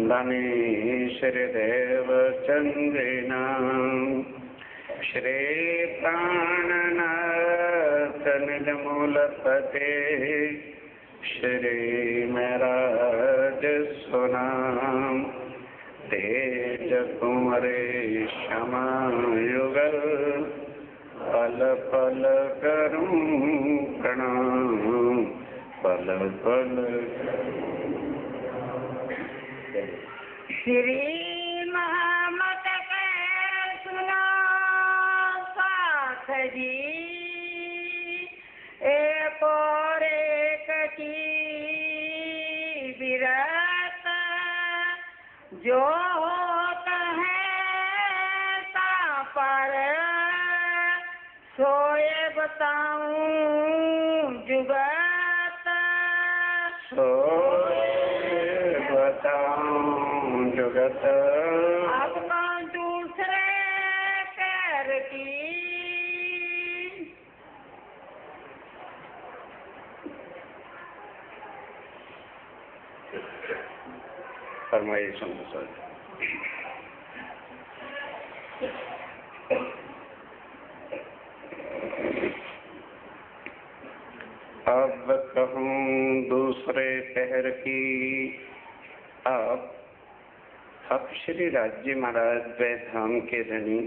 धनी श्रीदेव चंद्रेण श्री प्राणनाथ निर्मूलपते श्री महराज सुनाम तेज कुंवरे क्षमा युगल पल पल करूं प्रणाम पल पल। श्री महामत के सुनो साथ जी, एक और एक की विरत जो होता है ता पर सोए बताऊं जुगत, सोए बताऊं जुगत। अब कौन दूसरे पैर की फरमाइए सर। अब कहूँ दूसरे पहर की। अब श्री राज्य महाराज वैधाम के धनी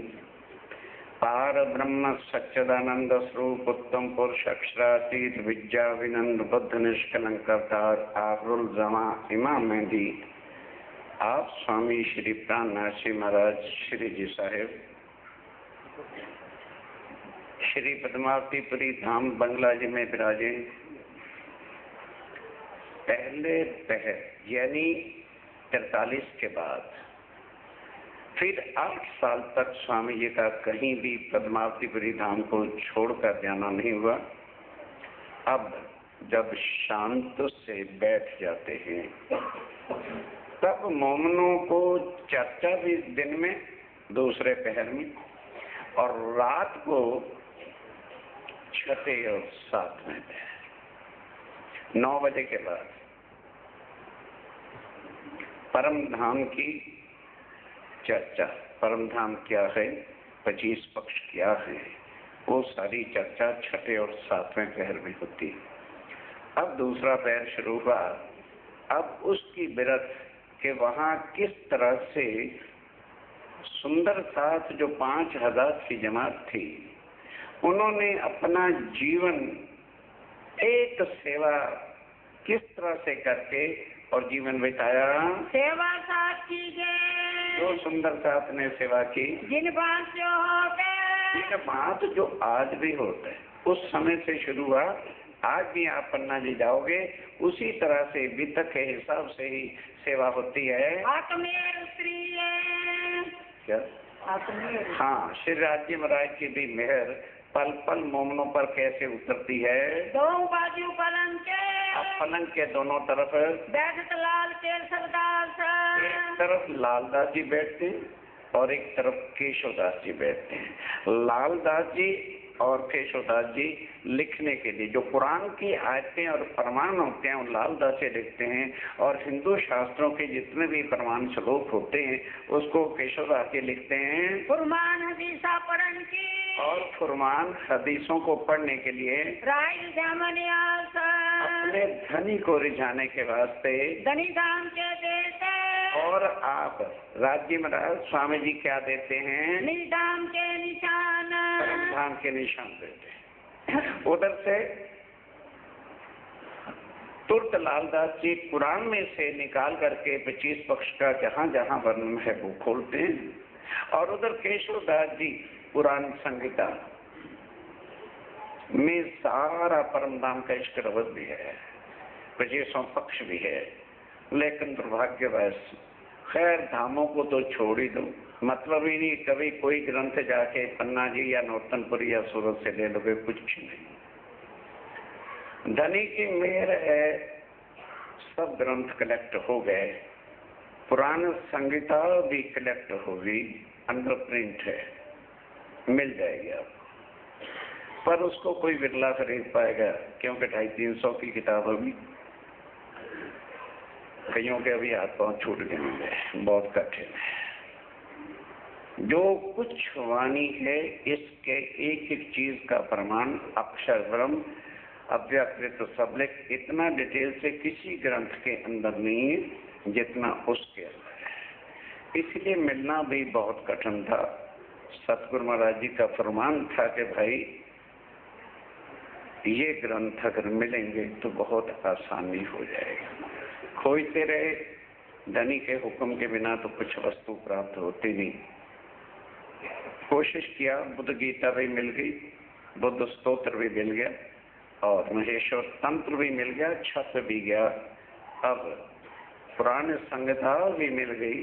पार ब्रह्म सच्चिदानंद स्वरूप उत्तम पुरुष अक्षरातीत विद्या विनंद बुद्ध निष्कलंक अवतार आरुल जमा इमाम मेहदी आप स्वामी श्री प्राणनाथ जी महाराज श्री जी साहेब श्री पद्मावतीपुरी धाम बंगला जी में विराजे। पहले पहर यानी 43 के बाद फिर 8 साल तक स्वामी जी का कहीं भी पद्मावतीपुरी धाम को छोड़कर जाना नहीं हुआ। अब जब शांत से बैठ जाते हैं तब मोमनों को चर्चा भी दिन में दूसरे पहर में और रात को 6 और 7 में 9 बजे के बाद परम धाम की चर्चा। परम धाम क्या है, 25 पक्ष क्या है, वो सारी चर्चा 6 और 7वें पहर में होती है। अब दूसरा पहर शुरू हुआ। अब उसकी बिरत कि वहाँ किस तरह से सुंदर साथ जो 5000 की जमात थी उन्होंने अपना जीवन एक सेवा किस तरह से करके और जीवन बिताया। सेवा साथ की गए जो सुंदर साथ ने सेवा की, जिन बात जो हो गए, ये बात जो आज भी होता है उस समय से शुरू हुआ। आज भी आप पन्ना जी जाओगे उसी तरह से वितक के हिसाब से ही सेवा होती है। आत्मेर स्त्री क्या आत्मेर। हाँ, श्री राज्य महाराज की भी मेहर पल पल मोमनों पर कैसे उतरती है। दो बाजू पलंग के, अब पलंग के दोनों तरफ बैठत लाल के सरदार साहब, एक तरफ लालदास जी बैठते हैं और एक तरफ केशवदास जी बैठते हैं। लालदास जी और केशवदास जी लिखने के लिए जो कुरान की आयतें और प्रमाण होते हैं वो लालदास जी लिखते हैं और हिंदू शास्त्रों के जितने भी प्रमाण श्लोक होते हैं उसको केशवदास जी लिखते हैं। फुरमान हदीसा पढ़न की और फुरमान हदीसों को पढ़ने के लिए अपने धनी को रिझाने के वास्ते धनी धाम के देते और आप राज्य महाराज स्वामी जी क्या देते हैं, निधाम के निशान, धाम के निशान देते हैं। उधर से तुरंत लालदास जी कुरान में से निकाल करके 25 पक्ष का जहाँ जहाँ वर्णन है वो खोलते हैं और उधर केशवदास जी पुराण संहिता में सारा परम धाम का इष्ट रवत भी है, 25 पक्ष भी है। लेकिन दुर्भाग्यवश खैर धामों को तो छोड़ ही दो, मतलब ही नहीं। कभी कोई ग्रंथ जाके पन्ना जी या नौतनपुरी या सूरत से ले लोगे, कुछ नहीं। धनी की मेहर है, सब ग्रंथ कलेक्ट हो गए, पुराण संहिता भी कलेक्ट होगी, अंडर प्रिंट है, मिल जाएगी आपको। पर उसको कोई बिरला खरीद पाएगा क्योंकि 250-300 की किताब होगी। कईयों के अभी हाथ पांव छूट गए होंगे, बहुत कठिन है। जो कुछ वाणी है इसके एक एक चीज का प्रमाण अक्षर ब्रह्म अव्याकृत सबलिख इतना डिटेल से किसी ग्रंथ के अंदर नहीं है जितना उसके अंदर है। इसलिए मिलना भी बहुत कठिन था। सतगुरु महाराज जी का फरमान था कि भाई ये ग्रंथ अगर मिलेंगे तो बहुत आसानी हो जाएगी। खोजते रहे, धनी के हुक्म के बिना तो कुछ वस्तु प्राप्त होती नहीं। कोशिश किया, बुद्ध गीता भी मिल गई, बुद्ध स्तोत्र भी मिल गया और महेश्वर तंत्र भी मिल गया, छत भी गया। अब पुराण संहिता भी मिल गई।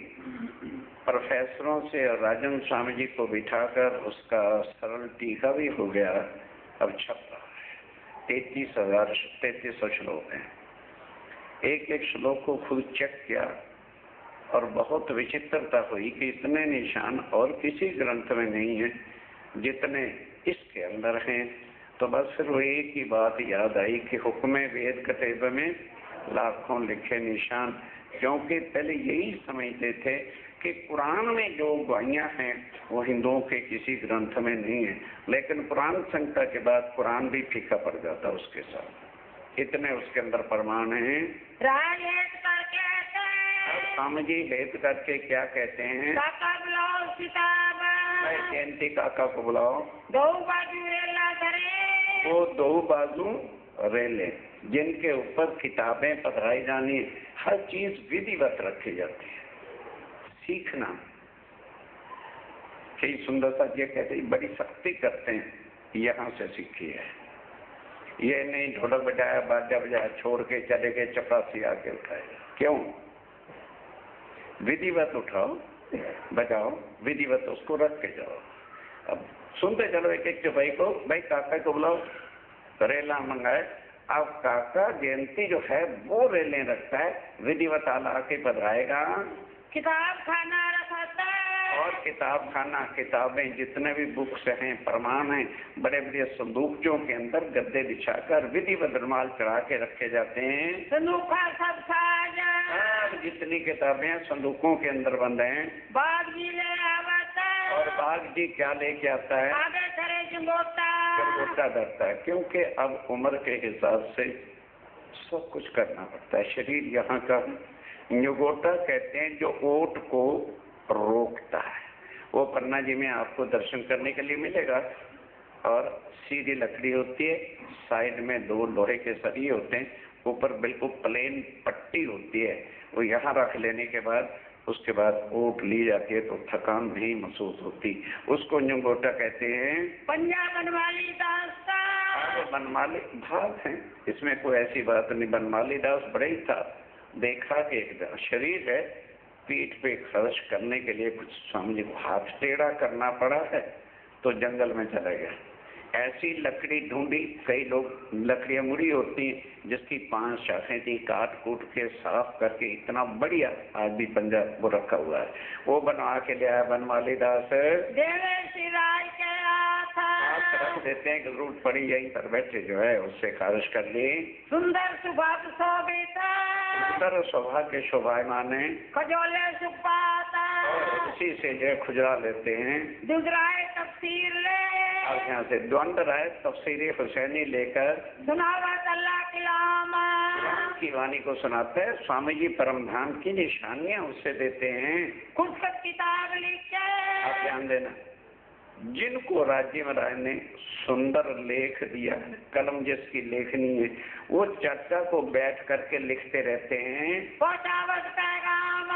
प्रोफेसरों से और राजन स्वामी जी को बिठाकर उसका सरल टीका भी हो गया। अब छप रहा है। 3300 श्लोक हैं। एक एक श्लोक को खुद चेक किया और बहुत विचित्रता हुई कि इतने निशान और किसी ग्रंथ में नहीं है जितने इसके अंदर हैं। तो बस फिर वो एक ही बात याद आई कि हुक्मे वेद कतेब में लाखों लिखे निशान। क्योंकि पहले यही समझते थे कि कुरान में जो गवाहियां हैं वो हिंदुओं के किसी ग्रंथ में नहीं है, लेकिन पुराण संहिता के बाद कुरान भी फीका पड़ जाता उसके साथ। इतने उसके अंदर प्रमाण हैं। स्वामी जी हेत करके क्या कहते हैं? काका बुलाओ किताब, जयंती काका को बुलाओ। दो बाजू रेला धरे, वो दो बाजू रेले जिनके ऊपर किताबें पधराई जानी, हर चीज विधिवत रखी जाती है। सीखना कई सुंदरता जी कहते हैं बड़ी सख्ती करते हैं, यहाँ से सीखी है। ये नहीं ढोलक बजाया बाजा बजाया छोड़ के चले गए चपरासी आके उठाएगा। क्यों? विधिवत उठाओ बजाओ, विधिवत उसको रख के जाओ। अब सुनते चलो एक एक चौपाई को, भाई काका को बुलाओ, रेला मंगाए। अब काका जयंती जो है वो रेलें रखता है, विधिवत आला आके पधराएगा। किताब खाना रखता और किताब खाना, किताबें जितने भी बुक्स हैं प्रमाण हैं, बड़े बड़े संदूकों के अंदर गद्दे बिछाकर विधिवत रुमाल चढ़ा के रखे जाते हैं। संदूक सब साजा, जितनी किताबें संदूकों के अंदर बंद हैं। बाग जी ले आवता, और बाग जी क्या लेके आता है? आगे करे जंगोटा डरता है, क्योंकि अब उम्र के हिसाब से सब कुछ करना पड़ता है। शरीर यहाँ का न्योगोटा कहते हैं जो ओट को रोकता है। वो पन्ना जी में आपको दर्शन करने के लिए मिलेगा। और सीधी लकड़ी होती है, साइड में दो लोहे के सरिये होते हैं, ऊपर बिल्कुल प्लेन पट्टी होती है। वो यहाँ रख लेने के बाद उसके बाद ओट ली जाती है तो थकान नहीं महसूस होती। उसको न्योगोटा कहते हैं। पंजाब बनवाली दास का बनमाली भाग है, इसमें कोई ऐसी बात नहीं। बनमाली दास बड़े ही था। देखा कि एक शरीर है, पीठ पे खर्च करने के लिए कुछ स्वामी जी को हाथ टेढ़ा करना पड़ा है तो जंगल में चला गया। ऐसी लकड़ी ढूंढी, कई लोग लकड़ियां मुड़ी होती जिसकी 5 शाखें थी, काट कूट के साफ करके इतना बढ़िया आज भी पंजा वो रखा हुआ है। वो बनवा के ले आया बनमाली दास। रख देते हैं कि जरूरत पड़ी यहीं पर बैठे जो है उससे खारिश कर ली। सुंदर सुभाग शोभिता, सुंदर सौभाग्य शोभायमान है। खजोले सुपाता, उसी से जो खुजरा लेते हैं। दुगराए तफसीर ले, और यहाँ से द्वंद राय तफसीर हुसैनी लेकर सुनावत अल्लाह कलामा की वाणी को सुनाते हैं। स्वामी जी परम धाम की निशानियां उससे देते हैं। खुद किताब लिख के, आप ध्यान देना, जिनको राज्य महाराज ने सुंदर लेख दिया, कलम जिसकी लेखनी है, वो चर्चा को बैठ करके लिखते रहते हैं। पहुंचावत पैगाम,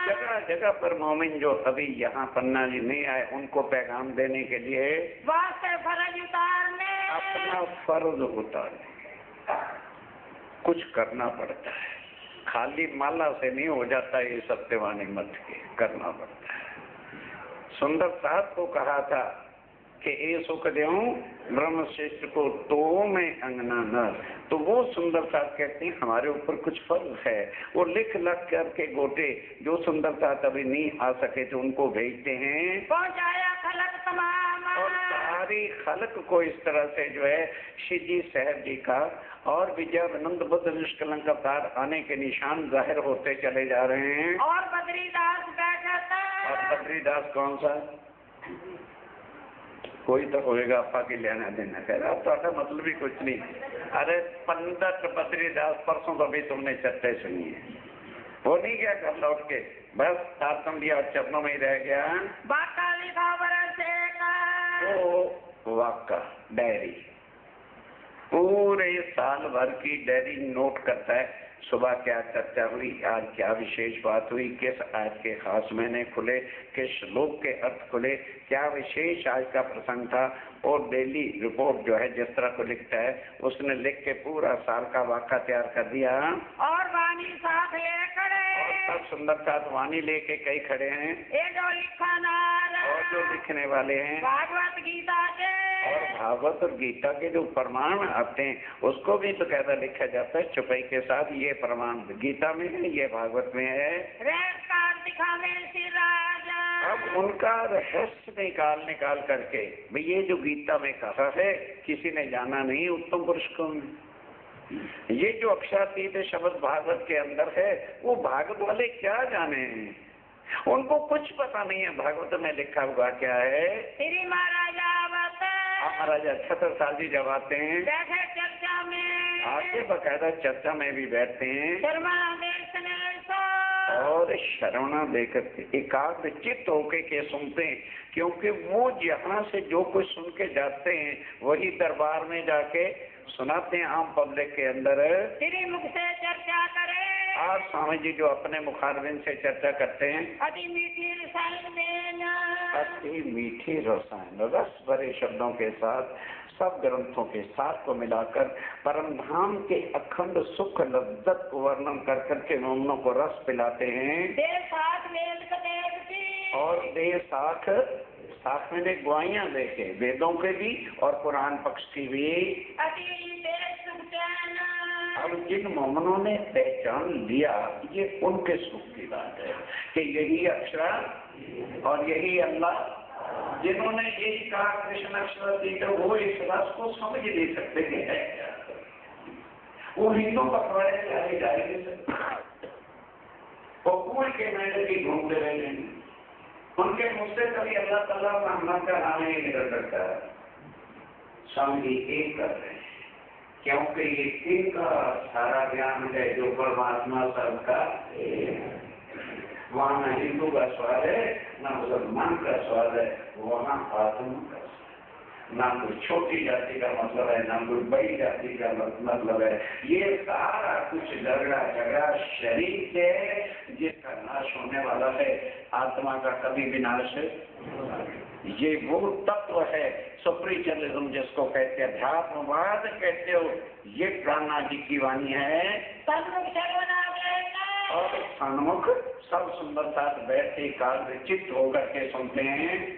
जगह जगह पर मोमिन जो अभी यहाँ पन्ना जी नहीं आए उनको पैगाम देने के लिए वास्ते फर्ज उतारने, अपना फर्ज उतारने कुछ करना पड़ता है। खाली माला से नहीं हो जाता ये सत्यवाणी मत के, करना पड़ता है। सुंदर साहब को कहा था कि ए सुख देऊं ब्रह्म श्रेष्ठ को तो मैं अंगना न, तो वो सुंदर साहब कहते हैं हमारे ऊपर कुछ फर्ज है। वो लिख लख करके गोटे जो सुंदर साहब अभी नहीं आ सके थे उनको भेजते हैं। पहुंचाया खलक तमाम, और कहा सारी खलक को इस तरह से जो है शिवजी साहब जी का और विजयानंद बुद्ध निष्कलंक अवतार आने के निशान जाहिर होते चले जा रहे हैं। और बद्रीदास बैठा था। और बद्रीदास कौन सा? कोई तो होएगा आपा की लेना देना। कह रहा तो मतलब ही कुछ नहीं। अरे पंडित बद्रीदास परसों तो भी तुमने चर्चा सुनी है, वो नहीं गया घर लौट के, बस तारतम दिया और चरणों में ही रह गया। बाका लिखा बरस एक। वो वाका डायरी पूरे साल भर की डायरी नोट करता है। सुबह क्या चर्चा हुई, आज क्या विशेष बात हुई, किस आज के खास महीने खुले, किस श्लोक के अर्थ खुले, क्या विशेष आज का प्रसंग था। और डेली रिपोर्ट जो है जिस तरह को लिखता है उसने लिख के पूरा साल का वाक़ा तैयार कर दिया। और वाणी साथ ले खड़े। और सब सुंदर साथ वाणी लेके कई खड़े हैं। ये जो लिखनार और जो लिखने वाले हैं भागवत गीता के। और भागवत और गीता के जो प्रमाण आते हैं उसको भी तो कहता लिखा जाता है चुपाई के साथ। ये प्रमाण गीता में है, ये भागवत में है। दिखा में श्री राजा। अब उनका रहस्य निकाल करके भाई ये जो गीता में कहा है किसी ने जाना नहीं उत्तम पुरुष को। ये जो अक्षरातीत शब्द भागवत के अंदर है वो भागवत वाले क्या जाने हैं, उनको कुछ पता नहीं है भागवत में लिखा हुआ क्या है। श्री महाराजा महाराजा छत्रसाल जी जब आते हैं बैठे चर्चा में, आके बकायदा चर्चा में भी बैठते हैं और श्रवणा देकर के एकाग्र चित्त होके के सुनते हैं, क्योंकि वो जहाँ से जो कुछ सुन के जाते हैं वही दरबार में जाके सुनाते हैं आम पब्लिक के अंदर। श्री मुख से चर्चा करे। आज स्वामी जी जो अपने मुखारबिंद से चर्चा करते हैं अति मीठी रसायन में, अति मीठी रसायन रस भरे शब्दों के साथ सब ग्रंथों के साथ को मिलाकर परम धाम के अखंड सुख लज्जत को वर्णन कर करके उन्हों को रस पिलाते हैं। और देह साख साथ में गुआइयाँ देके वेदों के भी और पुराण पक्ष की भी। अब जिन मोमनों ने पहचान लिया ये उनके सुख की बात है कि यही अक्षर और यही अल्लाह। जिन्होंने यही कहा कृष्ण अक्षर दीकर वो इस रस को समझ नहीं सकते कि है क्या। वो हिंदू पकवाड़े से आगे जाएंगे वो कुएं के मेले की घूमते रहेंगे, उनके मुझसे कभी अल्लाह ताला रहमान का नाम ही निकल सकता है। स्वामी जी एक कर रहे हैं क्योंकि ये इनका सारा ज्ञान है जो परमात्मा सबका। वहाँ न हिंदू का स्वाद है न मुसलमान का स्वाद है, वहाँ आत्मा का स्वाद। ना कोई छोटी जाति का मतलब है ना कोई बड़ी जाति का मतलब है। ये सारा कुछ झगड़ा शरीर से जिसका नाश होने वाला है, आत्मा का कभी विनाश है। ये वो तत्व है सुप्रीचरिज्म जिसको कहते हैं, अध्यात्मवाद कहते हो। ये प्राणा जी की वाणी है। और सन्मुख सब सुंदर साथ बैठे एकाग्र चित्त होकर के सुनते हैं।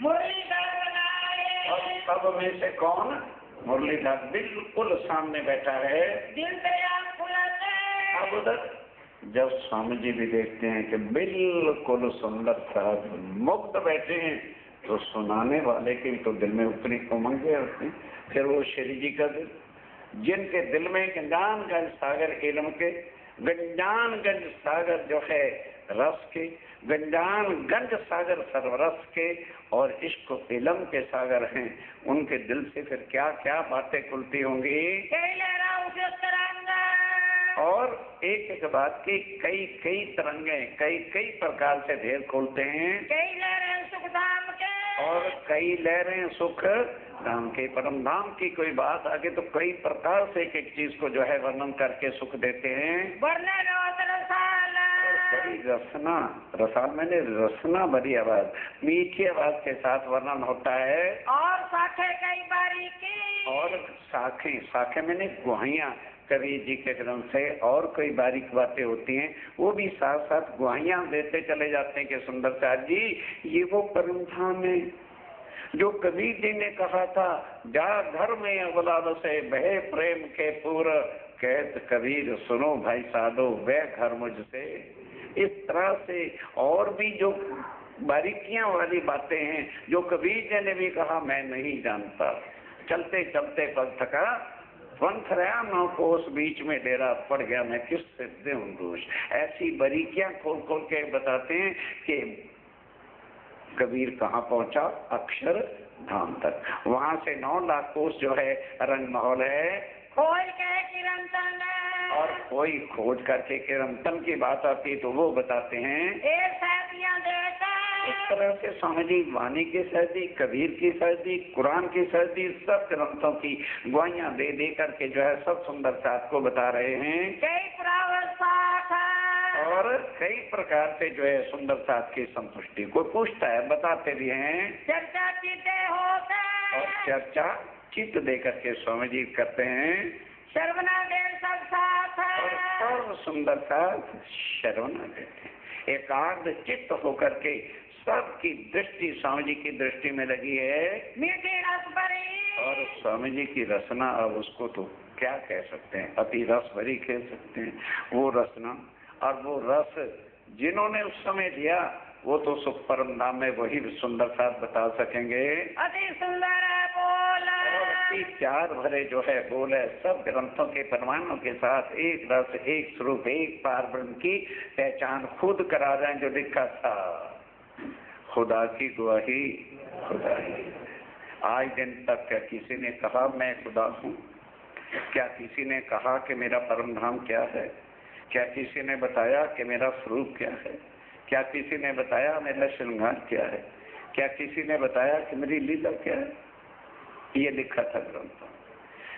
और सब में से कौन? मुरलीधर बिल्कुल सामने बैठा है। अब उधर जब स्वामी जी भी देखते हैं कि बिल्कुल सुंदर साथ मुक्त बैठे हैं तो सुनाने वाले के तो दिल में उतनी उमंगे होती। फिर वो श्री जी का दिल, जिनके दिल में गंजानगंज सागर इल्म के, गंजानगंज सागर जो है रस के, गंजानगंज सागर सर्वरस के और इश्क इल्म के सागर हैं, उनके दिल से फिर क्या क्या बातें खुलती होंगी। और एक एक बात की कई कई तरंगे कई प्रकार से ढेर खोलते हैं। कई लहरें सुख धाम के और कई लहरें सुख धाम के। परम धाम की कोई बात आगे तो कई प्रकार से एक एक चीज को जो है वर्णन करके सुख देते हैं। वर्णन बड़ी रसना रसाल मैंने रसना भरी आवाज मीठी आवाज के साथ वर्णन होता है। और साखे कई बारीकी और साखे मैंने गुहाइयाँ कवि जी के ग्रंथ से और कई बारीक बातें होती हैं, वो भी साथ साथ गुहाइयाँ देते चले जाते हैं कि सुंदरता जी ये वो परम धाम है जो कबीर जी ने कहा था, जा घर में अवलाद से बहे प्रेम के पूर, कहत कबीर सुनो भाई साधो वह घर मुझसे। इस तरह से और भी जो बारीकियां वाली बातें हैं जो कबीर जी ने भी कहा मैं नहीं जानता। चलते चलते पग थका, पंथ रहा नौ कोस, बीच में डेरा पड़ गया, मैं किससे दूं दोष। ऐसी बारीकियां खोल खोल के बताते हैं कि कबीर कहाँ पहुंचा, अक्षर धाम तक। वहां से 9 लाख कोस जो है रंग महल है, कोई कहे किरंतन और कोई खोज करके किरंतन की बात आती तो वो बताते हैं। एक शादियां देता इस तरह से स्वामी जी वाणी की सर्दी, कबीर की सर्दी, कुरान की सर्दी, सब ग्रंथों की गुआइयां दे दे करके जो है सब सुंदर साथ को बता रहे हैं। कई प्रावसाख और कई प्रकार से जो है सुंदर साथ की संतुष्टि को पूछता है, बताते भी हैं। चर्चा चीते होते और चर्चा चित्त दे करके स्वामी जी करते हैं। सर्वना देव सब साथ और सर्व सुंदर साथ शर्वना देते हैं। एकाग्र चित्त होकर के सबकी दृष्टि स्वामी जी की दृष्टि में लगी है। मीठी रस भरी और स्वामी जी की रचना, अब उसको तो क्या कह सकते हैं, अति रस भरी कह सकते हैं वो रचना। और वो रस जिन्होंने उस समय दिया वो तो सुख परम नाम में वही सुंदर साथ बता सकेंगे। अति सुंदर बोल और अति प्यार भरे जो है बोल है, सब ग्रंथों के प्रमाणों के साथ एक रस, एक स्वरूप, एक पार ब्रह्म की पहचान खुद करा रहे हैं। जो लिखा था खुदा की गवाही खुदा ही। आज दिन तक क्या किसी ने कहा मैं खुदा हूँ? क्या किसी ने कहा कि मेरा परम धाम क्या है? क्या किसी ने बताया कि मेरा स्वरूप क्या है? क्या किसी ने बताया मेरा श्रृंगार क्या है? क्या किसी ने बताया कि मेरी लीला क्या है? ये लिखा था ग्रंथों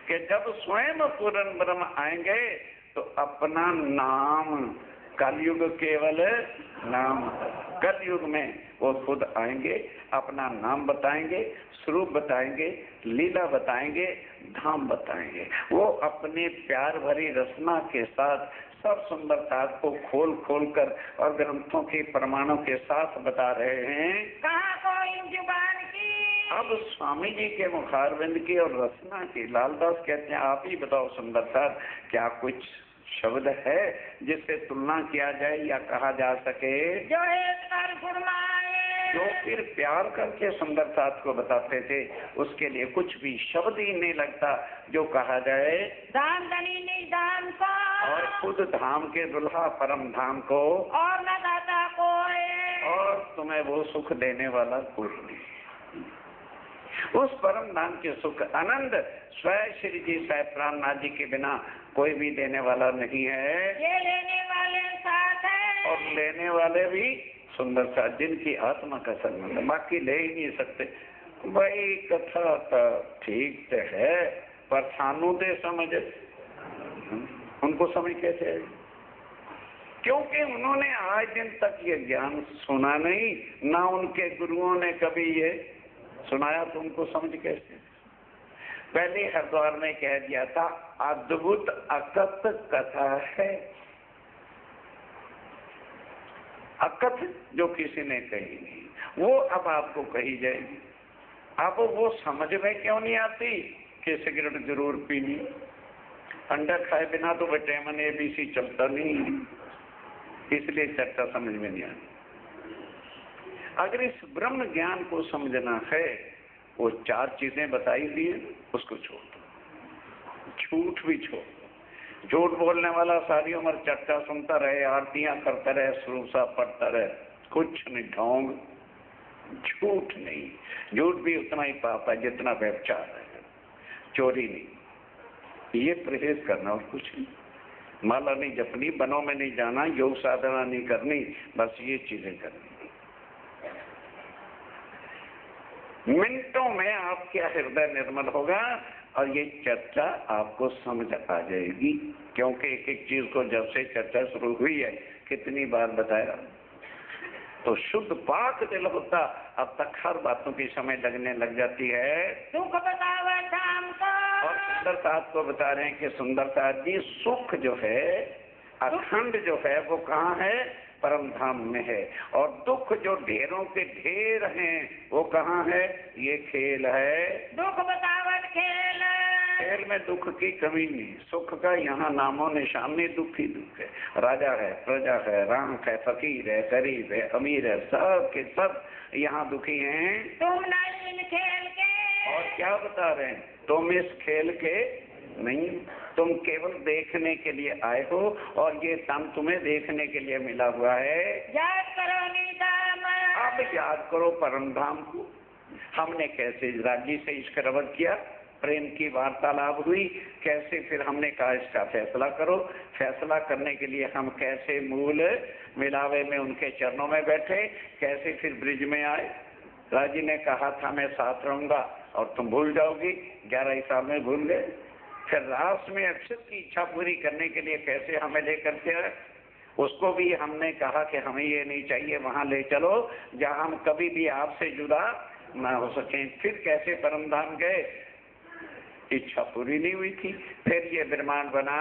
कि जब स्वयं पूर्ण ब्रह्म आएंगे तो अपना नाम, कलयुग केवल नाम, कलयुग में वो खुद आएंगे, अपना नाम बताएंगे, स्वरूप बताएंगे, लीला बताएंगे, धाम बताएंगे। वो अपने प्यार भरी रचना के साथ सब सुंदरता को खोल खोल कर और ग्रंथों के प्रमाणों के साथ बता रहे हैं। कहाँ कोई जुबान की अब स्वामी जी के मुखारविंद की और रचना की लालदास कहते हैं आप ही बताओ सुंदरता, क्या कुछ शब्द है जिससे तुलना किया जाए या कहा जा सके? जो एक कर फरमाए जो फिर प्यार करके सुंदर साथ को बताते थे उसके लिए कुछ भी शब्द ही नहीं लगता जो कहा जाए। धाम धनी नहीं धाम को और खुद धाम के दुल्हा परम धाम को, और न दाता कोई, और तुम्हें वो सुख देने वाला कोई नहीं। उस परम धाम के सुख आनंद स्वयं श्री जी साहिब प्राणनाथ जी के बिना कोई भी देने वाला नहीं है। ये लेने वाले साथ है और लेने वाले भी सुंदर साथ जिनकी आत्मा का संबंध, बाकी ले ही नहीं सकते। भाई कथा तो ठीक तो है पर सानू दे समझ, उनको समझ कैसे है? क्योंकि उन्होंने आज दिन तक ये ज्ञान सुना नहीं, ना उनके गुरुओं ने कभी ये सुनाया, तो उनको समझ कैसे? पहले हरिद्वार में कह दिया था अद्भुत अकथ कथा है। अकथ जो किसी ने कही नहीं वो अब आपको कही जाएगी। अब वो समझ में क्यों नहीं आती कि सिगरेट जरूर पीनी, अंडा खाए बिना तो विटामिन ABC चलता नहीं, इसलिए चर्चा समझ में नहीं आती। अगर इस ब्रह्म ज्ञान को समझना है वो 4 चीजें बताई दी है, उसको छोड़ दो, झूठ भी छोड़ दो। झूठ बोलने वाला सारी उम्र चर्चा सुनता रहे, आरतियां करता रहे, स्वरूप सा पढ़ता रहे, कुछ नहीं, ढोंग, झूठ नहीं। झूठ भी उतना ही पाप है जितना व्यभिचार है, चोरी नहीं। ये परहेज करना और कुछ नहीं। माला नहीं जपनी, बनों में नहीं जाना, योग साधना नहीं करनी, बस ये चीजें करनी। मिनटों में आपका हृदय निर्मल होगा और ये चर्चा आपको समझ आ जाएगी। क्योंकि एक एक चीज को जब से चर्चा शुरू हुई है कितनी बार बताया, तो शुद्ध पाक दिल होता अब तक हर बातों की समय लगने लग जाती है। सुख बतावे धाम को, और सुंदर साथ को बता रहे हैं कि सुंदर साथ जी सुख जो है, अखंड जो है वो कहाँ है? परम धाम में है। और दुख जो ढेरों के ढेर हैं वो कहाँ है? ये खेल है। दुख बतावत खेल खेल में दुख की कमी नहीं, सुख का यहाँ नामो निशान नहीं, दुख ही दुख है। राजा है, प्रजा है, रांक है, फकीर है, गरीब है, अमीर है, सब के सब यहाँ दुखी हैं। तुम नहीं इन खेल के। और क्या बता रहे हैं, तुम इस खेल के नहीं, तुम केवल देखने के लिए आए हो और ये तन तुम्हें देखने के लिए मिला हुआ है। याद करो निधाम। अब याद करो परम धाम को। हमने कैसे राज्य से इश्क किया, प्रेम की वार्तालाप हुई, कैसे फिर हमने कहा इसका फैसला करो। फैसला करने के लिए हम कैसे मूल मिलावे में उनके चरणों में बैठे, कैसे फिर ब्रिज में आए। राजी ने कहा था मैं साथ रहूंगा और तुम भूल जाओगी, 11 साल में भूल गए। फिर रास में अक्षर की इच्छा पूरी करने के लिए कैसे हमें लेकर के आए। उसको भी हमने कहा कि हमें ये नहीं चाहिए, वहां ले चलो जहां हम कभी भी आपसे जुदा ना हो सके। फिर कैसे परम धाम गए, इच्छा पूरी नहीं हुई थी। फिर ये ब्रह्मांड बना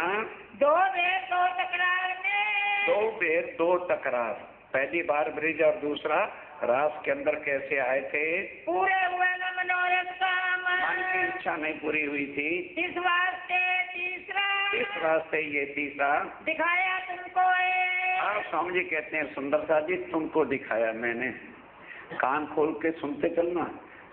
2 बेर 2 टकरार में। 2 बेर 2 टकरार। पहली बार ब्रिज और दूसरा रास के अंदर कैसे आए थे, पूरे हुए न मनोरथ काम। मन की इच्छा नहीं पूरी हुई थी, इस वास्ते तीसरा। इस रास्ते ये तीसरा दिखाया तुमको। आप स्वामी जी कहते हैं सुंदरता जी तुमको दिखाया मैंने, कान खोल के सुनते चलना,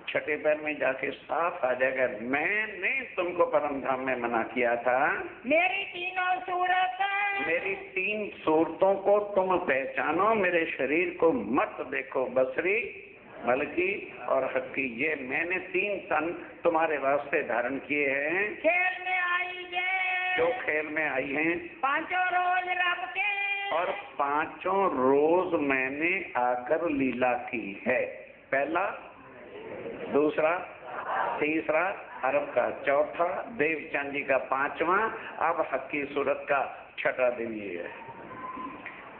छठे पैर में जाके साफ आ जाएगा। मैंने तुमको परम धाम में मना किया था। मेरी 3 सूरत। मेरी 3 सूरतों को तुम पहचानो, मेरे शरीर को मत देखो, बसरी बल्कि और हक्की। ये मैंने 3 तन तुम्हारे वास्ते धारण किए हैं, खेल में आई है। जो खेल में आई हैं। 5 रोज रब के। और 5 रोज मैंने आकर लीला की है। पहला, दूसरा, तीसरा अरब का, चौथा देवचंद जी का, 5वां अब हक्की सूरत का 6ठा दिन ये है।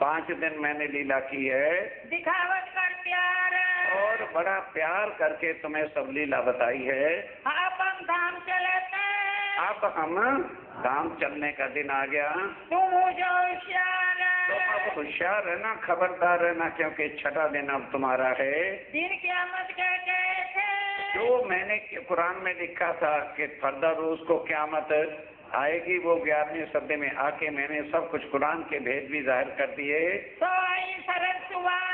5 दिन मैंने लीला की है, दिखावट कर प्यार। और बड़ा प्यार करके तुम्हें सब लीला बताई है। अब हम धाम चलते। अब हम धाम चलने का दिन आ गया। तुम हो जो होशियार। तो अब होशियार है ना, खबरदार है ना, क्योंकि 6ठा दिन अब तुम्हारा है। दिन क़यामत कहते थे। जो मैंने कुरान में लिखा था कि फर्दा रोज को क़यामत आएगी, वो 11वें सदी में आके मैंने सब कुछ कुरान के भेद भी जाहिर कर दिए। तो आई शरद सुबान।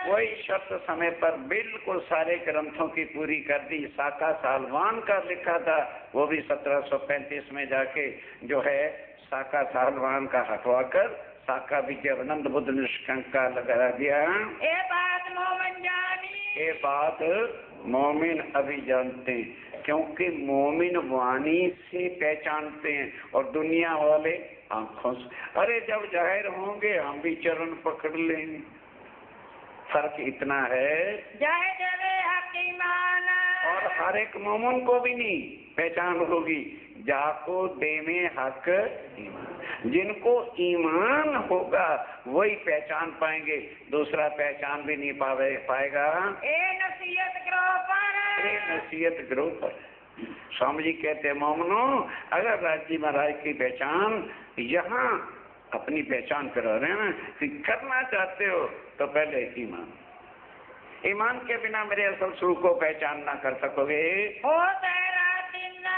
वही शब्द समय पर बिल्कुल सारे ग्रंथों की पूरी कर दी। साका सालवान का लिखा था, वो भी 1735 में जाके जो है साका सालवान का हटवा कर साका विजयानंद बुद्ध निष्कंका लगा दिया। ये बात मोमिन जानी। ये बात मोमिन अभी जानते हैं, क्योंकि मोमिन वाणी से पहचानते हैं और दुनिया वाले आंखों से। अरे जब जाहिर होंगे हम भी चरण पकड़ लेंगे। फर्क इतना है, जय देवे हक ईमान। और हर एक मोमिन को भी नहीं पहचान होगी। जाको देवे हक ईमान, जिनको ईमान होगा वही पहचान पाएंगे, दूसरा पहचान भी नहीं पाएगा। ए नसीहत करो पर। ए नसीहत करो पर। स्वामी जी कहते हैं मोमनो, अगर राज्य महाराज की पहचान यहाँ अपनी पहचान करा रहे हैं कि करना चाहते हो तो पहले ईमान। ईमान के बिना मेरे असल स्वरूप को पहचान ना कर सकोगे।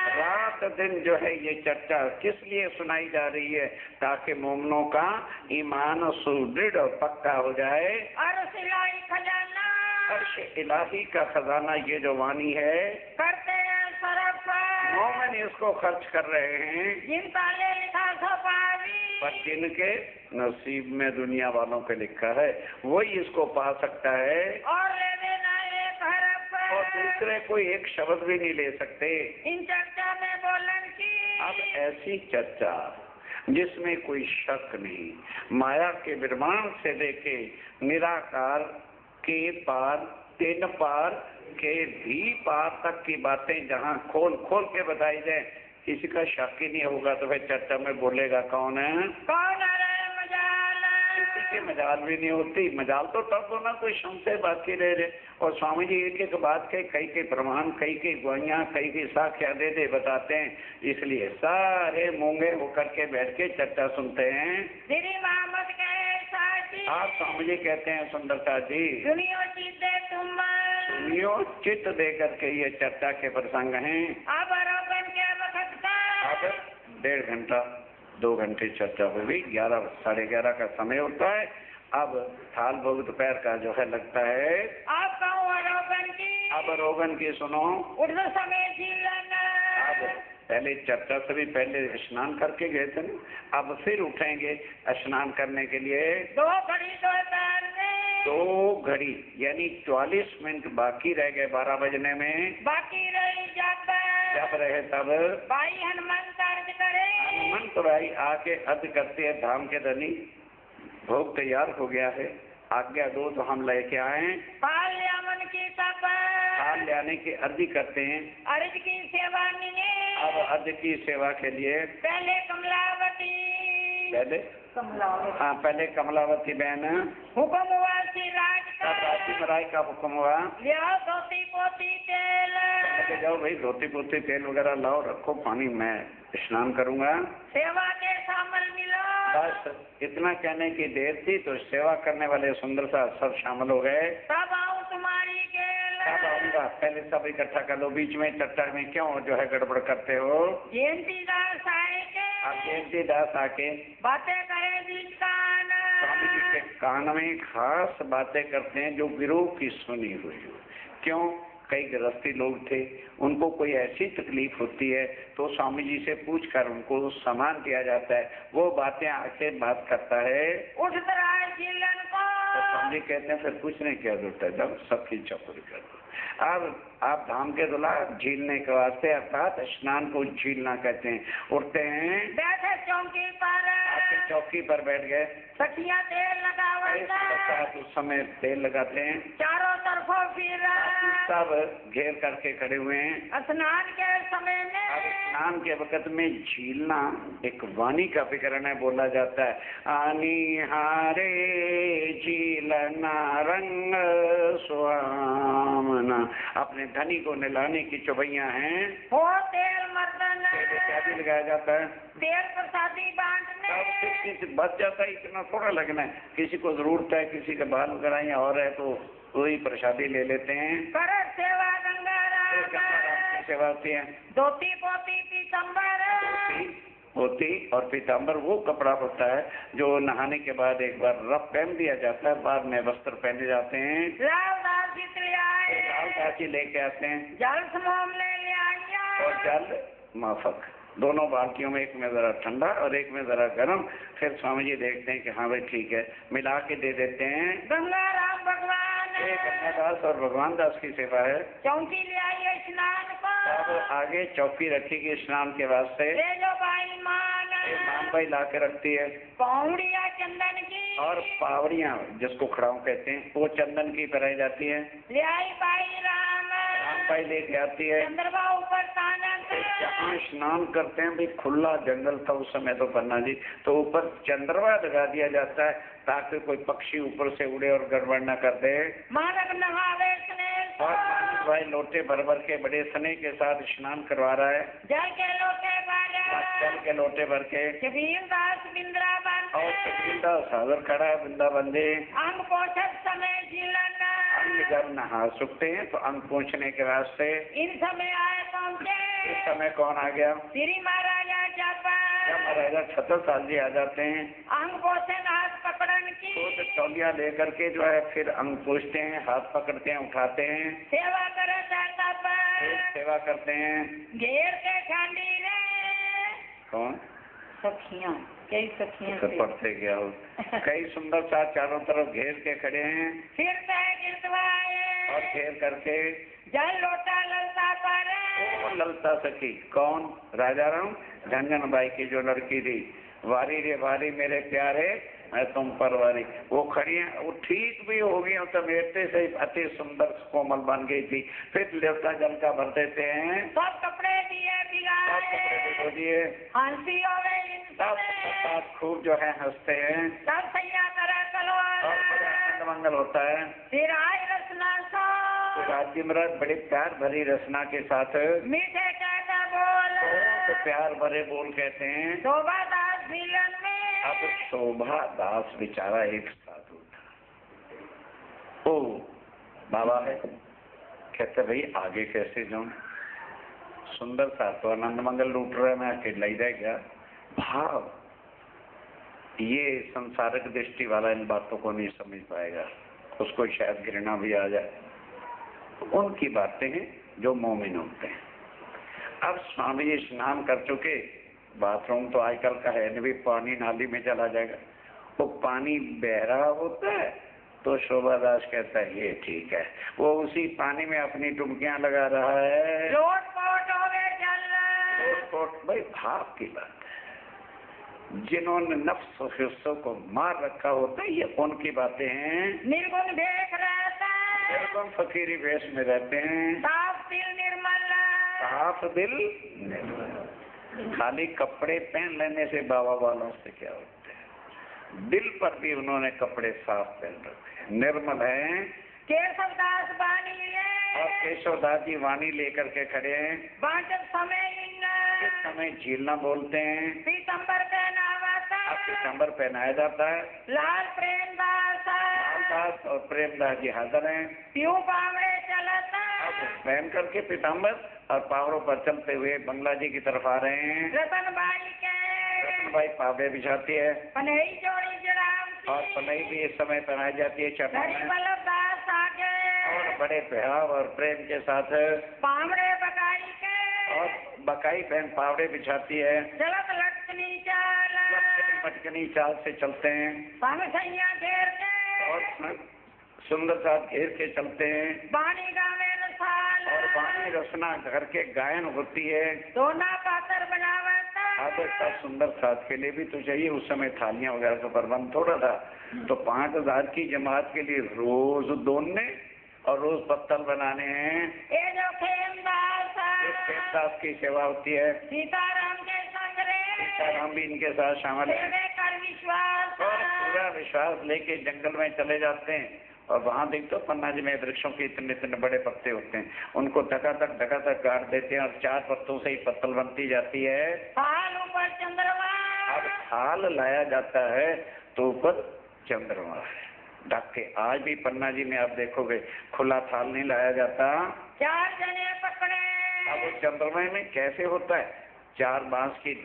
रात दिन जो है ये चर्चा किस लिए सुनाई जा रही है, ताकि मोमनों का ईमान सुदृढ़ और पक्का हो जाए। अर्श इलाही खजाना। अर्श इलाही का खजाना ये जो वाणी है, करते हैं सरफ। मोमिन इसको खर्च कर रहे हैं। जिनका ले लिखा सो पावी। पर जिनके नसीब में दुनिया वालों पे लिखा है वही इसको पा सकता है, और ले देना एक हरफ। और दूसरे कोई एक शब्द भी नहीं ले सकते। इन चर्चा में बोलन की। अब ऐसी चर्चा जिसमें कोई शक नहीं, माया के निर्माण से लेके निराकार के पार, 3 पार के भी पार तक की बातें जहाँ खोल खोल के बताई जाए, किसी का शक ही नहीं होगा तो फिर चर्चा में बोलेगा कौन है? कौन है मजाल? किसी की मजाल भी नहीं होती। मजाल तो तब होना कोई शंसे बाकी रहे। और स्वामी जी एक एक बात के कई प्रमाण, कई गुआइयाँ, कई साक्ष्य दे बताते हैं, इसलिए सारे मूंगे होकर के बैठ के चर्चा सुनते हैं। श्री मोहम्मद कहे साथी। आप स्वामी जी कहते हैं सुंदरता जी, सुनियो चित्ते तुम। सुनियो चित्त दे करके ये चर्चा के प्रसंग हैं। अब आरोपन के वक्त 1.5 घंटा 2 घंटे चर्चा हुई। 11 साढ़े 11 का समय होता है। अब थाल भोग दोपहर का जो है लगता है। अब कहूँ रोगन की। अब रोगन की सुनो। उठ समय झीलन। अब पहले चर्चा से भी पहले स्नान करके गए थे ना, अब फिर उठेंगे स्नान करने के लिए। 2 घड़ी दोपहर में। 2 घड़ी यानी 44 मिनट बाकी रह गए 12 बजने में। बाकी रही जब रहे तब भाई हनुमंत अर्ज करे। हनुमंत भाई आके अर्ज करते हैं, धाम के धनी भोग तैयार हो गया है, आज्ञा दो तो हम लेके आए। पाल्यामन की तप। हाल लाने की अर्जी करते हैं। अर्ज की सेवा निने। अब अर्ज की सेवा के लिए पहले कमलावती। पहले हाँ, पहले कमलावती बहन हुक्म हुआ श्री राज का। राजी मराई का हुक्म हुआ। लिया धोती पोती तेल। लेके जाओ भाई, धोती पोती तेल वगैरह लाओ, रखो पानी, मैं स्नान करूंगा। सेवा के शामिल मिलो। बस इतना कहने की देर थी तो सेवा करने वाले सुंदर सा सब शामिल हो गए। तब आऊँ तुम्हारी गेल। तब आऊंगा, पहले सब इकट्ठा कर लो, बीच में चर्चा में क्यों जो है गड़बड़ करते हो। जयंती दास आए के। अब जयंती दास आके बातें करे बीच कान। स्वामी जी के कान में खास बातें करते हैं जो गिरोह की सुनी हुई हो। क्यों, कई गृहस्थी लोग थे, उनको कोई ऐसी तकलीफ होती है तो स्वामी जी से पूछकर उनको सामान दिया जाता है, वो बातें आके बात करता है। उठ रहा झीलन को। तो स्वामी जी कहते हैं फिर पूछने क्या जरूरत है, जब सबकी चौकड़ी कर दो। अब आप धाम के दुला झीलने के वास्ते अर्थात स्नान को झीलना कहते हैं। उठते हैं, बैठे चौकी पर। आके चौकी पर बैठ गए। सखिया तेल लगावता। उस समय तेल लगाते हैं, चारों तरफों फिर। सब घेर करके खड़े हुए हैं। स्नान के समय में। अब स्नान के वक्त में झीलना एक वाणी का विकरण है, बोला जाता है, आनी हारे झीलना रंग सुहामना। अपने धनी को नहलाने की चौबैया हैं। हो तेल मर्दन। तेल इत्यादि लगाया जाता है। तेल प्रसादी बांटने। किसी बच जाता है, इतना थोड़ा लगना है, किसी को जरूरत है, किसी के बाल वगैरह या और है तो वही प्रसादी ले लेते हैं। कर सेवा गंगाराम। की सेवा होती है। धोती पोती पीतम्बर। धोती और पीताम्बर वो कपड़ा होता है जो नहाने के बाद एक बार रफ पहन दिया जाता है, बाद में वस्त्र पहने जाते हैं। लाल दास ले आए। लाल दासी लेके आते हैं। जल समोम ले आइया। और जल माफक, दोनों बाल्टियों में, एक में जरा ठंडा और एक में जरा गर्म। फिर स्वामी जी देखते हैं कि हाँ भाई ठीक है, मिला के दे देते हैं। गंगाराम भगवान। गंगादास और भगवान दास की सेवा है। चौकी ले आई स्नान को। अब आगे चौकी रखेगी स्नान के वास्ते। ले जो भाई मान। मान भाई ला के रखती है। पौड़िया चंदन की। और पावड़ियाँ जिसको खड़ाऊ कहते हैं वो चंदन की पहनाई जाती है। ले आई भाई राम। राम भाई लेके आती है। चंद्रमा ऊपर तानक। जहाँ स्नान करते हैं भाई, खुला जंगल था उस समय तो पन्ना जी, तो ऊपर चंद्रमा लगा दिया जाता है ताकि कोई पक्षी ऊपर से उड़े और गड़बड़ न कर दे। मानव नहावे स्नेह। और भाई लोटे भर भर के बड़े स्नेह के साथ स्नान करवा रहा है। जल के लोटे भर। जल के लोटे भर के। कबीर दास वृंदावन। और कबीर दास सागर खड़ा है वृंदावन दे। अंग पोषक समय झीलन। अंग जब नहा सकते हैं तो अंग पहुँचने के वास्ते इन समय आए पहुँचे। इस समय कौन आ गया? श्री महाराजा जब महाराजा छत्रसाल जी आ जाते हैं। अंग पोषण हाथ पकड़न की। तो तौलिया लेकर के जो है फिर अंग पोछते हैं, हाथ पकड़ते हैं, उठाते हैं, सेवा करे जाता पर। सेवा करते हैं। घेर के खांडी रे। कौन? सखियां, कई सखियां तो पढ़ते क्या हो, कई सुंदर सा चारों तरफ घेर के खड़े हैं। फिर गिरवाए। और घेर करके जल लोटा ललता पर। वो ललता सखी कौन? राजा राम झंझन बाई की जो लड़की थी, वारी रे वारी मेरे प्यारे मैं तुम पर वारी, वो खड़ी है, वो ठीक भी हो गई तो मेरे से अति सुंदर कोमल बन गई थी। फिर लोटा जल का भर देते हैं। सब कपड़े दिए दिए हंसी हो गई। सब खूब जो है हंसते हैं। सब सैया करे चलो। और बड़ा आनंद मंगल होता है। फिर आई रचना सो। राज्य महाराज बड़े प्यार भरी रचना के साथ मीठे कहता बोल। तो प्यार भरे बोल कहते हैं। शोभा दास झीलन में। अब शोभा दास बेचारा एक साधु था। ओ बाबा है, कहते भाई आगे कैसे जाऊं, सुंदर सा तो आनंद मंगल लूट रहा है, मैं अकेला ही रह गया। भाव, ये संसारिक दृष्टि वाला इन बातों को नहीं समझ पाएगा, उसको शायद घृणा भी आ जाए। तो उनकी बातें हैं जो मोमिन होते हैं। अब स्वामी जी स्नान कर चुके, बाथरूम तो आजकल का है नहीं, पानी नाली में चला जाएगा, वो पानी बह रहा होता है तो शोभा दास कहता है ये ठीक है, वो उसी पानी में अपनी डुबकियां लगा रहा है। लोटपोट हो गए चल। लोटपोट, भाई भाव की बात है। जिन्होंने नफ्स और हिस्सों को मार रखा होता है, ये उनकी बातें हैं। निर्गुण देख रहता है, निर्गुण फकीरी वेश में रहते हैं। साफ दिल निर्मल, साफ दिल निर्मल। खाली कपड़े पहन लेने से बाबा वालों से क्या होता है? दिल पर भी उन्होंने कपड़े साफ पहन रखे, निर्मल है। केशवदास वाणी और केशवदास जी वाणी लेकर के खड़े हैं। बांटक समय इस समय झीलना बोलते हैं। पीतम्बर पहनावा था, अब पीतम्बर पहनाया जाता है। लाल प्रेमदास, लालदास और प्रेमदास जी हाजिर हैं। प्यू बावड़े चलता, अब पहन करके पीतम्बर और पावरों पर चलते हुए बंगला जी की तरफ आ रहे हैं। रतनबाई के रतनबाई पावड़े बिछाती है पनई जोड़ी जराम और पनई भी इस समय पहनाई जाती है चरणों में। गरीबल्लभदास आगे और बड़े भाव और प्रेम के साथ पावड़े बकाई के और बकाई बहन पावड़े बिछाती है। चलत लटकनी चाल, मटकनी चाल से चलते हैं सैया घेर के और सुंदर साथ घेर के चलते हैं। बानी गावे साल और वाणी रचना घर के गायन होती है। दोना पात्र बनावता, अब इसका सुंदर साथ के लिए भी तो चाहिए। उस समय थालियां वगैरह का प्रबंध थोड़ा था, तो 5000 की जमात के लिए रोज दोनने और रोज पत्तल बनाने हैं। ये जो खेमदास, खेमदास की सेवा होती है। सीताराम के संग रे सीताराम भी इनके साथ शामिल है सेवे कर विश्वास, और पूरा विश्वास लेके जंगल में चले जाते हैं। और वहां देखते हो पन्ना जी में वृक्षों के इतने इतने बड़े पत्ते होते हैं, उनको धका-धक काट देते हैं और 4 पत्तों से ही पत्तल बनती जाती है। थाल ऊपर चंद्रमा, अब थाल लाया जाता है तो ऊपर चंद्रमा है ढक के। आज भी पन्ना जी में आप देखोगे खुला थाल नहीं लाया जाता। 4 जने पकड़े, अब उस चंद्रमा में कैसे होता है? 4 बांस की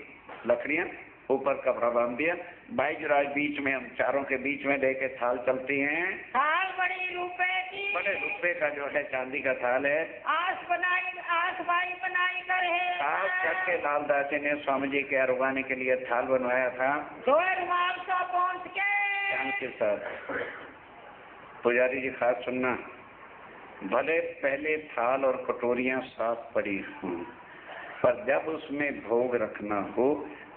लकड़ियां, ऊपर कपड़ा बांध दिया, बाईजराज बीच में, हम चारों के बीच में लेके थाल चलती हैं। थाल बड़ी रुपए की, बड़े रुपए का जो है चांदी का थाल है। आस बाई बनाई कर है, खास करके लालदास जी ने स्वामी जी के अरवाने के लिए थाल बनवाया था। 2 रुमाल सौ पहुंच के चांद के साथ। पुजारी जी खास सुनना, भले पहले थाल और कटोरियां साफ पड़ी हों, पर जब उसमें भोग रखना हो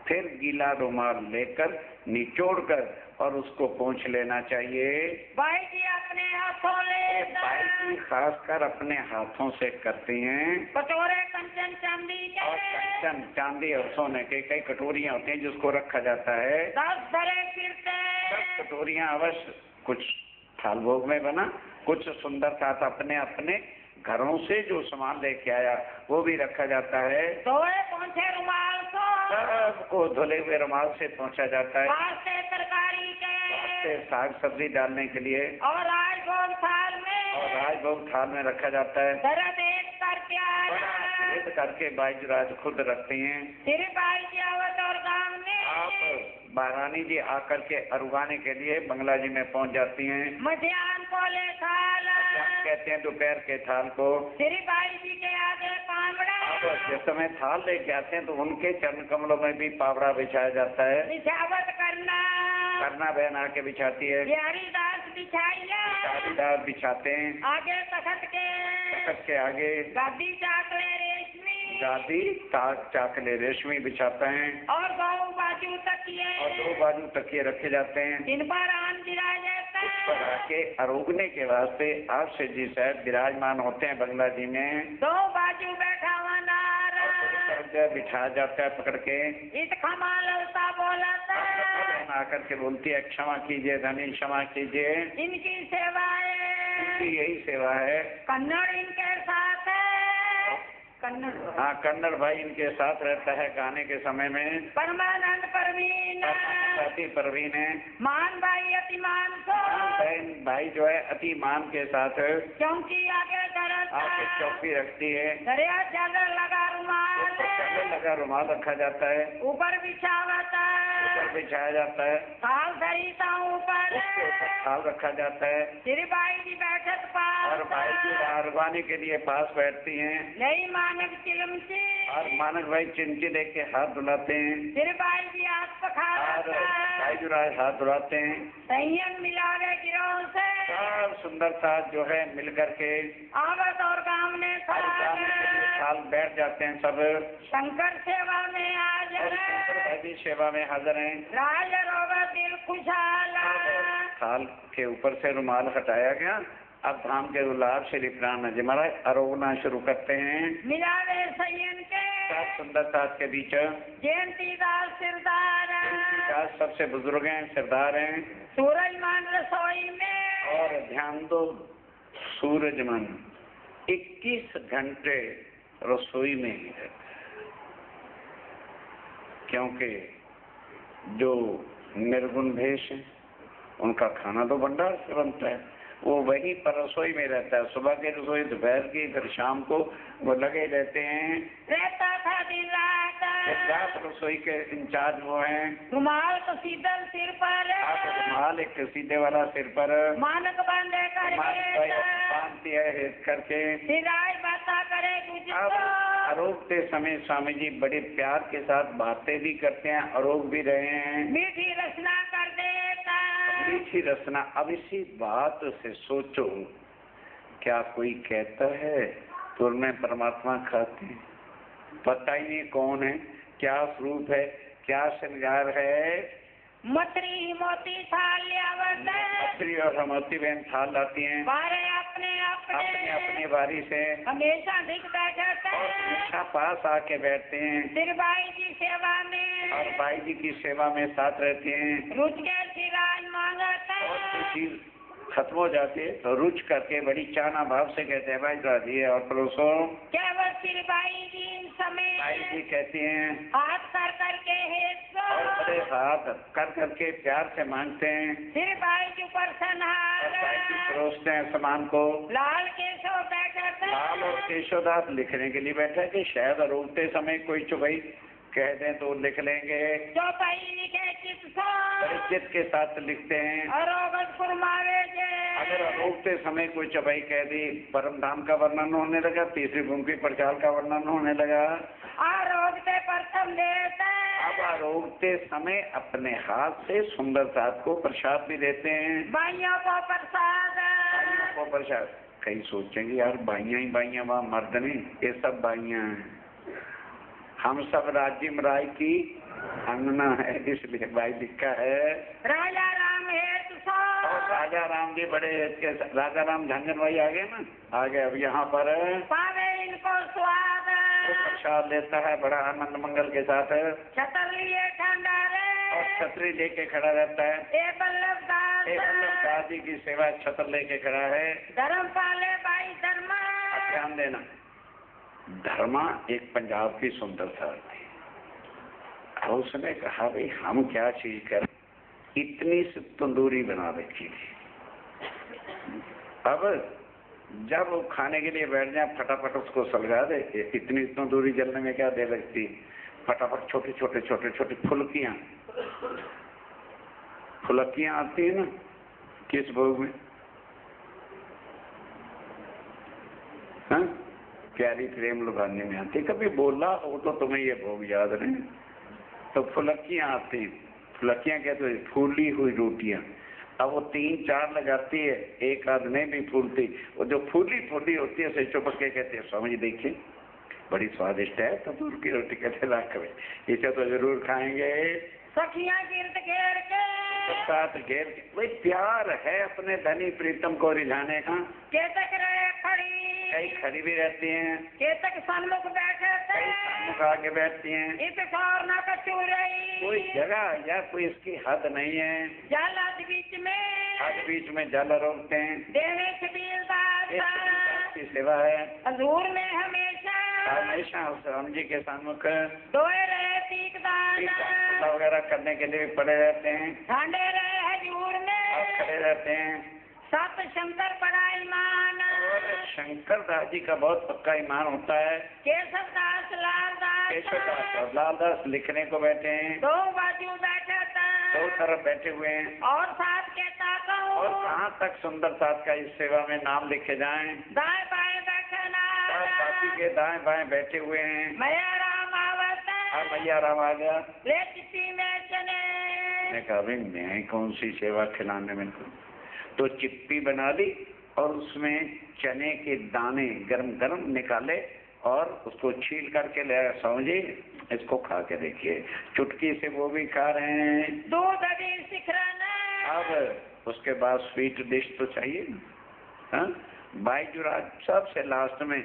फिर गीला रुमाल लेकर निचोड़कर और उसको पोंछ लेना चाहिए। भाई जी अपने हाथों ले, भाई जी खासकर अपने हाथों से करती हैं। कटोरे कंचन चांदी के, और कंचन चांदी और सोने के कई कटोरियां होती हैं जिसको रखा जाता है। 10 भरे फिरते, 10 कटोरियां अवश्य, कुछ थाल भोग में बना, कुछ सुंदर साथ अपने अपने घरों से जो सामान लेके आया वो भी रखा जाता है। धोए पहुंचे रुमाल को, सबको धुले हुए रुमाल से पहुंचा जाता है। पास्ते तरकारी के, साग सब्जी डालने के लिए और राजभोग थाल में, और राजभोग थाल में रखा जाता है। दरद एक कर प्यार भेद करके बाईजराज खुद रखते हैं। तेरे भाई की आवत और गांव में आप महारानी जी आकर के अरुगाने के लिए बंगला जी में पहुंच जाती हैं। मध्याह्न को ले थाल, कहते हैं दोपहर के थाल को। तेरी भाई जी के आगे पावड़ा, जिस समय थाल लेके आते हैं तो उनके चरण कमलों में भी पावड़ा बिछाया जाता है। बिछावत करना बहन आके बिछाती है। बिहारी दास बिछाइया, बिहारीदास बिछाते हैं। आगे तखत के आगे गादी चाकले रेशमी, गादी ताक चाकले रेशमी बिछाते हैं। और 2 बाजू तकिए, और 2 बाजू तकिए रखे जाते हैं। इन पर आन गिरा जाता उस पर आके अरोगने के वास्ते आप से जी साहब विराजमान होते हैं बंगला जी में। 2 बाजू बैठा हुआ नारा, बिठा जाता है पकड़ के। इत खमा ललता बोलता, आकर के बोलती है क्षमा कीजिए धनी, क्षमा कीजिए। इनकी सेवाएं, इनकी यही सेवा है। कन्नड़ इनके साथ है, कन्नड़, हाँ कन्नड़ भाई इनके साथ रहता है गाने के समय में। परमानंद परवीन, अति परवीन है। मान भाई अतिमान को, बहन भाई जो है अति मान के साथ चौकी आगे धरता, चौकी रखती है। दरिया चादर लगा रुमाल, चलने लगा रुमाल रखा जाता है, ऊपर बिछावत ऊपर बिछाया जाता है, थाल धरीता ऊपर उसके ऊपर थाल रखा जाता है श्री बाई जी बैठत पास और भाई जी आरवानी के लिए पास बैठती हैं नहीं मानक चिलमची और मानक भाई चिमची लेके हाथ धुलाते हैं श्री बाई जी हाथ और पखावत भाई जुराज हाथ धुलाते हैं। संयम मिलावे गिरोह से सब सुंदर साथ जो है मिल करके आवत और गाँव ने साल बैठ जाते हैं सब। शंकर सेवा में हाजिर शंकर भाई भी सेवा में हाजिर हैं। राज रोगा दिल खुशहाल थाल के ऊपर से रुमाल हटाया गया। अब धाम के गुलाब श्री प्राण जी महाराज अरोगना शुरू करते हैं। मिलावे सयन के सब सुंदर साथ के बीच जयंती दास सिरदार दास सबसे बुजुर्ग हैं, सरदार हैं। सूरजमान रसोई में और ध्यान दो, सूरजमान 21 घंटे रसोई में ही रहता है, क्योंकि जो निर्गुण भेष है उनका खाना तो भंडार से बनता है, वो वहीं पर रसोई में रहता है। सुबह की रसोई, दोपहर की, फिर शाम को वो लगे रहते हैं। रहता था दिन रात रसोई के इंचार्ज वो हैं। रुमाल तो सीधल सिर पर रुमाल एक सीधे वाला सिर पर मानक बांधे बांधती है करके सिराय बाता करे अब आरोगते समय स्वामी जी बड़े प्यार के साथ बातें भी करते हैं, आरोग भी रहे हैं, मीठी रचना कर देता मीठी रचना। अब इसी बात से सोचो, क्या कोई कहता है तो मैं परमात्मा खाते हैं, पता ही नहीं कौन है, क्या स्वरूप है, क्या श्रृंगार है। मत्री मोती थाल मत्री और हमती बहन थाल लाती हैं बारे अपने अपनी बारी से, हमेशा दिख बैठे हमेशा पास आके बैठते हैं सिर बाई जी सेवा में और बाई जी की सेवा में साथ रहते हैं। रुच के सिराज मांगता और चीज खत्म हो जाती है तो रुच करके बड़ी चाना भाव से कहते हैं भाई जरा दिए और परोसो। क्या वो सिर बाई जी इन समय बाई जी कहती हैं हाथ कर करके और बड़े हाथ कर करके प्यार से मांगते हैं। सिर बाई जी पर और बाई जी परोसते हैं सामान को। लाल केशव बैठा लाल और केशवदास लिखने के लिए बैठा कि शायद रोकते समय कोई चुभई कह दें तो लिख लेंगे। चौपाई लिखे चित के साथ लिखते हैं। अगर रोकते समय कोई चौपाई कह दी, परम धाम का वर्णन होने लगा, तीसरी भूमि की प्रचार का वर्णन होने लगा। आरोगते प्रथम देते अब आरोगते समय अपने हाथ से सुंदर साथ को प्रसाद भी देते हैं। भाइयों को प्रसाद कई सोचेंगे यार बाइयां ही बाइयां, वहाँ मर्द नहीं, ये सब बाइयां हैं। हम सब राज्य राय की अंगना है, इसलिए भाई लिखा है राजा राम है और राजा राम जी बड़े राजा राम झंझन भाई आ गए ना, आ गए। अब यहाँ पर पावे इनको स्वाद प्रसाद लेता है बड़ा आनंद मंगल के साथ, छतर लिए ठंडा और छतरी लेके खड़ा रहता है। बल्लभ दास जी की सेवा छतर लेके खड़ा है। धर्म पाले भाई धर्मा, ध्यान देना, धर्मा एक पंजाब की सुंदर सार थी। उसने कहा भाई हम क्या चीज करें, इतनी सी तंदूरी बना रखी थी। अब जब वो खाने के लिए बैठ जाए फटाफट उसको सलगा दे, इतनी तंदूरी जलने में क्या देर लगती, फटाफट छोटे छोटे छोटे छोटे फुलकियां आती है ना किस भोग में, हाँ प्यारी प्रेम लुभाने में आती। कभी बोला हो तो तुम्हें ये भोग याद नहीं, तो फुलकियां आती, फुलकियां कहते हैं फूली हुई रोटियां। अब वो 3-4 लगाती है, एक आध नहीं भी फूलती, वो जो फूली फूली होती है उसे चुपक के कहते हैं स्वामी जी देखिए बड़ी स्वादिष्ट है तंदूर की रोटी, कहते लाख में इसे तो जरूर खाएंगे। सखियां गिरद घेर के साथ घेर के, वही प्यार है अपने धनी प्रीतम को रिझाने का। केतक रहे खड़ी, कई खड़ी भी रहती हैं, केतक सन्मुख बैठे थे, सन्मुख आके बैठती हैं। इत और न कचू रही, कोई जगह या कोई इसकी हद नहीं है। जल बीच में, हद बीच में जल रोकते हैं। देवे छबील दास की सेवा है। हजूर में हमेशा राम जी के सन्मुख दोए रहे तीक दान वगैरह करने के लिए पड़े रहते हैं, ठांडे रहे हजूर में खड़े रहते हैं। सत शंकर बड़ा ईमान, शंकर दास जी का बहुत पक्का ईमान होता है। केशव दास लाल दास केशवदास और लालदास लिखने को बैठे हैं, दो बाजू बैठा था दो तरफ बैठे हुए हैं। और साथ कहता और कहूँ कहाँ तक सुंदर साथ का इस सेवा में नाम लिखे जाएं। दाएं बाएं बैठना साथी के दाएं बाएं बैठे हुए हैं। मैया राम आवत और मैया राम आ गया। ले चिट्ठी में चने मैं कहा भाई मैं कौन सी सेवा खिलाने में, तो चिप्पी बना ली और उसमें चने के दाने गरम गरम निकाले और उसको छील करके ले आया। समझे, इसको खा के देखिए। चुटकी से वो भी खा रहे हैं। दूध अभी सिखरना अब उसके बाद स्वीट डिश तो चाहिए ना। हाँ, बाईजुराज सबसे लास्ट में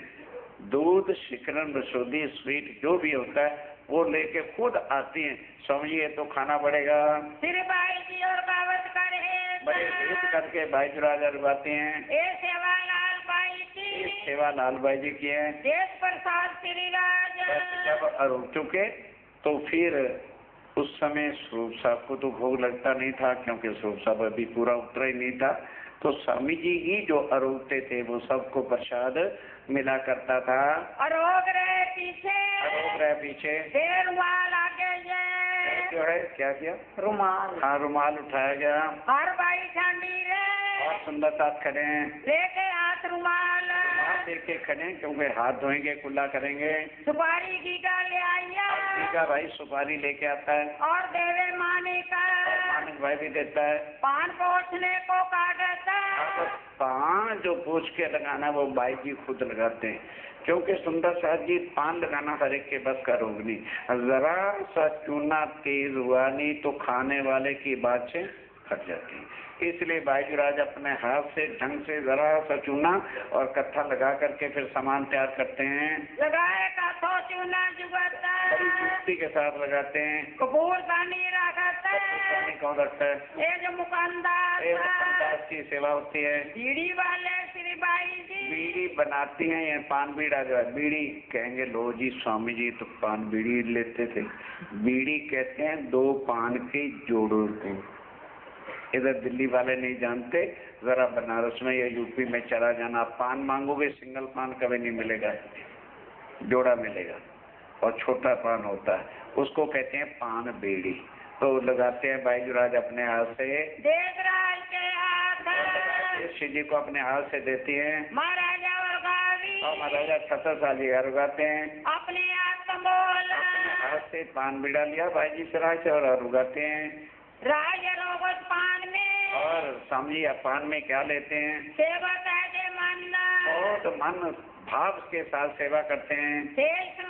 दूध शिकरन रसोदी स्वीट जो भी होता है वो लेके खुद आती हैं। समझिए तो खाना पड़ेगा। सिर बाई जी और बावत करे बड़े भेद करके बाईजुराज अरवाते हैं। ये सेवा लाल बाई की सेवा लाल बाई जी की है। देश प्रसाद श्री राज जब अरुण चुके तो फिर उस समय स्वरूप साहब को तो भोग लगता नहीं था, क्योंकि स्वरूप साहब अभी पूरा उतरा ही नहीं था। तो स्वामी जी ही जो अरुणते थे वो सबको प्रसाद मिला करता था। अरोग रहे पीछे अरोग रहे पीछे रुमाल आगे ये जो है क्या किया, रुमाल हाँ रुमाल उठाया गया। हर बाई ठंडी रे और सुंदर साथ खड़े हैं। लेके हाथ रुमाल लेके खड़े हैं, क्योंकि हाथ धोएंगे कुल्ला करेंगे। सुपारी की का ले आइया ठीक है भाई, सुपारी लेके आता है और देवे माने का मानक भाई भी देता है। पान पोछने को काटता पान जो पूछ के लगाना वो भाई जी खुद लगाते हैं, क्योंकि सुंदर साथ जी पान लगाना हर एक के बस का रोग नहीं। जरा सा चूना तेज हुआ नहीं तो खाने वाले की बात से हट जाती है। इसलिए बाईजुराज अपने हाथ से ढंग से जरा सा चूना और कत्था लगा करके फिर सामान तैयार करते हैं। लगाए का तो चूना जुगाता बड़ी चुस्ती के साथ लगाते हैं। कपूर दानी रखता पानी कौन रखता है? ये जो मुकंदास मुकंदास की सेवा होती है। बीड़ी वाले श्री बाई जी बीड़ी बनाती हैं, ये पान बीड़ा जो है बीड़ी कहेंगे। लो जी स्वामी जी तो पान बीड़ी लेते थे। बीड़ी कहते हैं दो पान के जोड़ों को। इधर दिल्ली वाले नहीं जानते, जरा बनारस में या यूपी में चला जाना, पान मांगोगे सिंगल पान कभी नहीं मिलेगा, जोड़ा मिलेगा और छोटा पान होता है, उसको कहते हैं पान बीड़ी। तो लगाते हैं बाईजुराज अपने हाथ से, देवराज के हाथ शिव जी को अपने हाथ से देती हैं। महाराजा और गावी और महाराजा 66 साल ही उगाते हैं। अपने हाथ संभोल अपने हाथ से पान बीड़ा लिया भाई जी से राज और उगाते हैं। राज रोगत पान में और स्वामी पान में क्या लेते हैं? सेवा के मन बहुत मन भाव के साथ सेवा करते हैं। शेष